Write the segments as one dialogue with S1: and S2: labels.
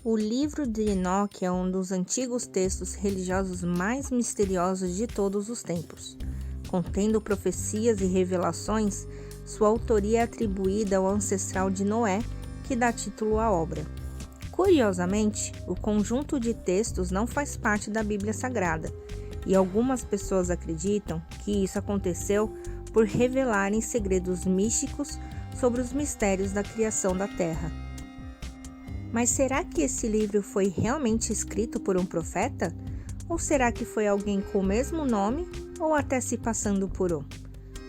S1: O livro de Enoque é um dos antigos textos religiosos mais misteriosos de todos os tempos. Contendo profecias e revelações, sua autoria é atribuída ao ancestral de Noé, que dá título à obra. Curiosamente, o conjunto de textos não faz parte da Bíblia Sagrada, e algumas pessoas acreditam que isso aconteceu por revelarem segredos místicos sobre os mistérios da criação da Terra. Mas será que esse livro foi realmente escrito por um profeta? Ou será que foi alguém com o mesmo nome ou até se passando por um?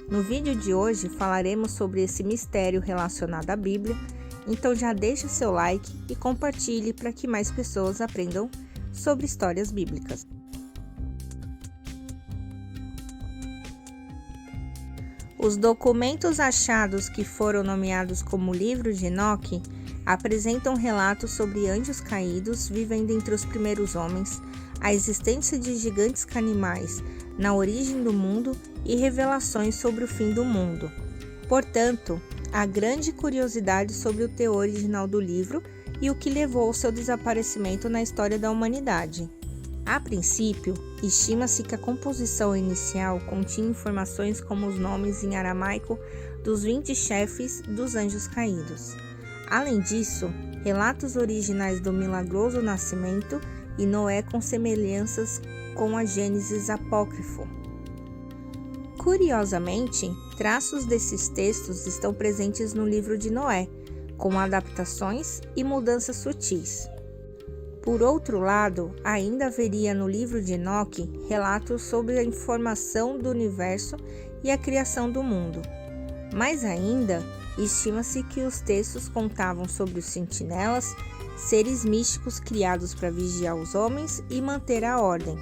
S1: No vídeo de hoje falaremos sobre esse mistério relacionado à Bíblia, então já deixe seu like e compartilhe para que mais pessoas aprendam sobre histórias bíblicas. Os documentos achados que foram nomeados como Livro de Enoque apresentam relatos sobre anjos caídos vivendo entre os primeiros homens, a existência de gigantes canibais na origem do mundo e revelações sobre o fim do mundo. Portanto, há grande curiosidade sobre o teor original do livro e o que levou ao seu desaparecimento na história da humanidade. A princípio, estima-se que a composição inicial continha informações como os nomes em aramaico dos 20 chefes dos anjos caídos. Além disso, relatos originais do milagroso nascimento e Noé com semelhanças com a Gênesis apócrifo. Curiosamente, traços desses textos estão presentes no livro de Noé, com adaptações e mudanças sutis. Por outro lado, ainda haveria no livro de Enoque relatos sobre a formação do universo e a criação do mundo. Mais ainda, estima-se que os textos contavam sobre os sentinelas, seres místicos criados para vigiar os homens e manter a ordem.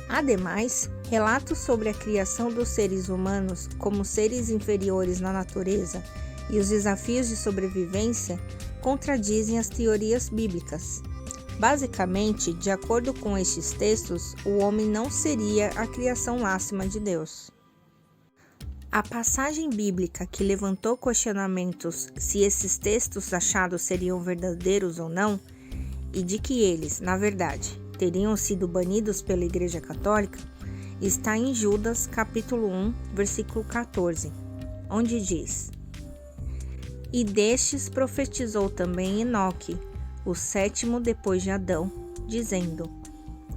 S1: Ademais, relatos sobre a criação dos seres humanos como seres inferiores na natureza e os desafios de sobrevivência contradizem as teorias bíblicas. Basicamente, de acordo com estes textos, o homem não seria a criação máxima de Deus. A passagem bíblica que levantou questionamentos se esses textos achados seriam verdadeiros ou não, e de que eles, na verdade, teriam sido banidos pela Igreja Católica, está em Judas capítulo 1, versículo 14, onde diz: E destes profetizou também Enoque, o sétimo depois de Adão, dizendo: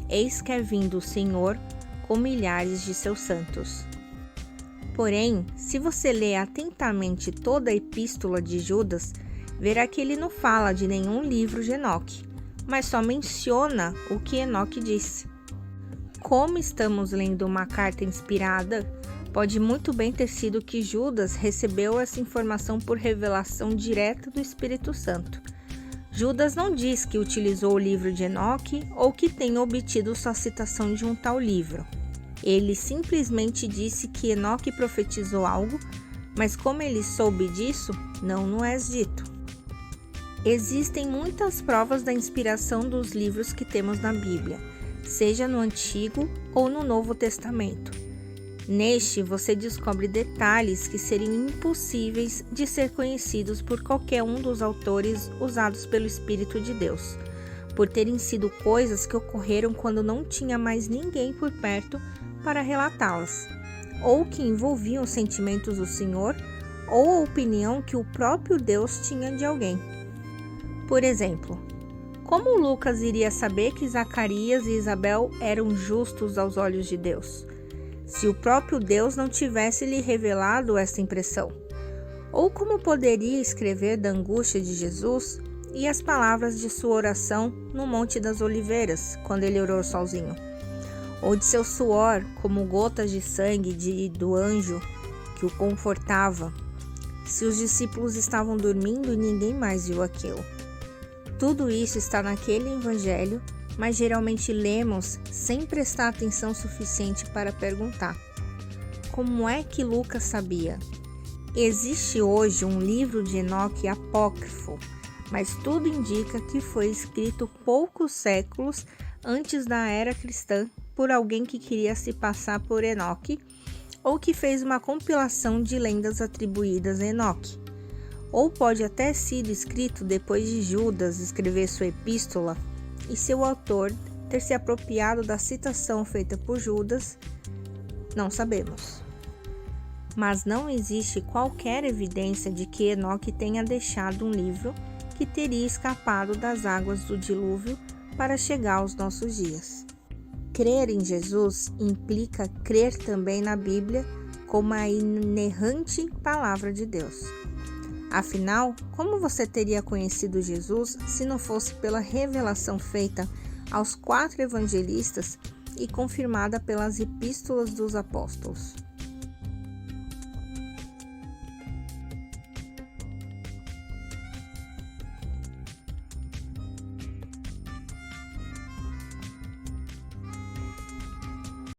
S1: Eis que é vindo o Senhor com milhares de seus santos. Porém, se você ler atentamente toda a epístola de Judas, verá que ele não fala de nenhum livro de Enoque, mas só menciona o que Enoque disse. Como estamos lendo uma carta inspirada, pode muito bem ter sido que Judas recebeu essa informação por revelação direta do Espírito Santo. Judas não diz que utilizou o livro de Enoque ou que tenha obtido sua citação de um tal livro. Ele simplesmente disse que Enoque profetizou algo, mas como ele soube disso, não é dito. Existem muitas provas da inspiração dos livros que temos na Bíblia, seja no Antigo ou no Novo Testamento. Neste, você descobre detalhes que seriam impossíveis de ser conhecidos por qualquer um dos autores usados pelo Espírito de Deus, por terem sido coisas que ocorreram quando não tinha mais ninguém por perto para relatá-las, ou que envolviam os sentimentos do Senhor ou a opinião que o próprio Deus tinha de alguém. Por exemplo, como Lucas iria saber que Zacarias e Isabel eram justos aos olhos de Deus, se o próprio Deus não tivesse lhe revelado essa impressão? Ou como poderia escrever da angústia de Jesus e as palavras de sua oração no Monte das Oliveiras, quando ele orou sozinho? Ou de seu suor como gotas de sangue do anjo que o confortava, se os discípulos estavam dormindo e ninguém mais viu aquilo? Tudo isso está naquele evangelho, mas geralmente lemos sem prestar atenção suficiente para perguntar: como é que Lucas sabia? Existe hoje um livro de Enoque apócrifo, mas tudo indica que foi escrito poucos séculos antes da era cristã por alguém que queria se passar por Enoque ou que fez uma compilação de lendas atribuídas a Enoque. ou pode até ter sido escrito depois de Judas escrever sua epístola e seu autor ter se apropriado da citação feita por Judas, não sabemos. Mas não existe qualquer evidência de que Enoque tenha deixado um livro que teria escapado das águas do dilúvio para chegar aos nossos dias. Crer em Jesus implica crer também na Bíblia como a inerrante palavra de Deus. Afinal, como você teria conhecido Jesus se não fosse pela revelação feita aos 4 evangelistas e confirmada pelas epístolas dos apóstolos?